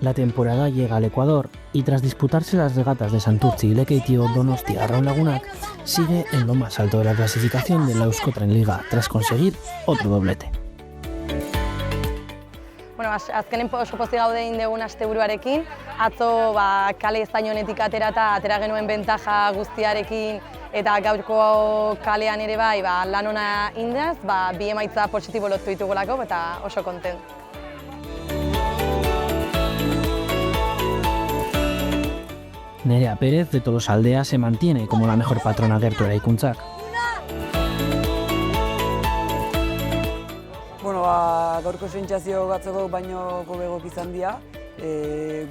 La temporada llega al Ecuador y tras disputarse las regatas de Santurtzi y Lekeitio, Donostia Arraun Lagunak sigue en lo más alto de la clasificación de la Euskotren Liga tras conseguir otro doblete. Bueno, azkenen oso pozik gaude indegun asteburuarekin, atzo kale zainonetik atera genuen bentaja guztiarekin eta gaurko kalean ere bai lan ona indaz, bi emaitza positibo lortu ditugulako eta oso kontent. Nerea Pérez de Tolosaldea se mantiene como la mejor patrona gertu eraikuntzak. Bueno, gaurko sentsazio batzuk baino hobegok izan dira,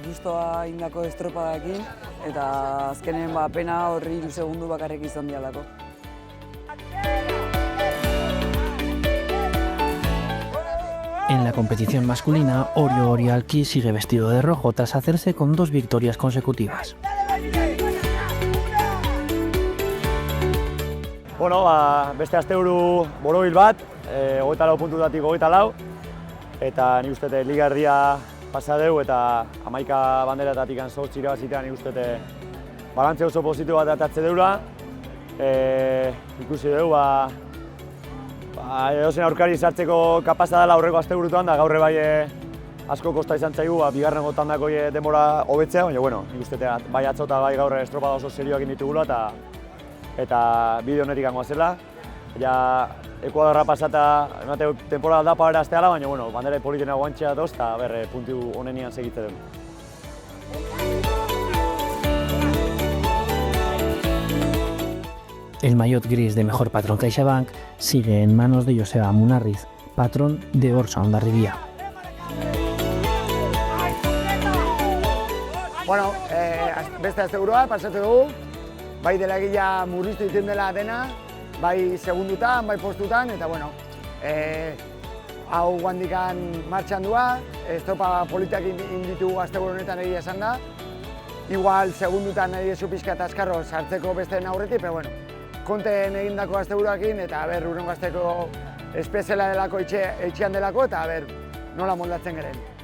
gustoa indako estropadakin eta azkenen pena horri 3 segundu bakarrik izan dialako. En la competición masculina, Orio Orialki sigue vestido de rojo tras hacerse con 2 victorias consecutivas. Bueno, beste asteburu borobil bat, 24 puntutatik 24, eta nik uste liga erdia pasa deu eta 11 banderatatik 8 irabazita nik uste balantze oso positibo bat atatze deula. Ikusi deu, edozen aurkari sartzeko kapaza dela aurreko asteburutan, da gaurre bai asko kosta izan zaigu, bigarren gotandako denbora hobetzea, baina bueno, nik uste bai atzo eta bai gaurre estropada oso serioak ditugula eta bide honetik goazela. Ja, Ekuadorra pasata, temporada da para asteala, baina bueno, bandera politena guantxea doz, eta puntu honenian segitze dugu. El maillot gris de mejor patrón CaixaBank sigue en manos de Joseba Munarriz, patrón de Orsa Hondarribia. Bueno, beste asteburua pasatu dugu, bai dela egila murriztu iten dela dena, bai segundutan, bai postutan, eta bueno, hau guandikan martxan dua, estropa politak inditugu asteburu honetan egia esan da. Igual segundutan nahi ezu pixka eta azkarro sartzeko beste aurretik, pero bueno, konten egindako asteburuakin eta urrengo asteko espeziala delako etxean delako eta nola moldatzen geren.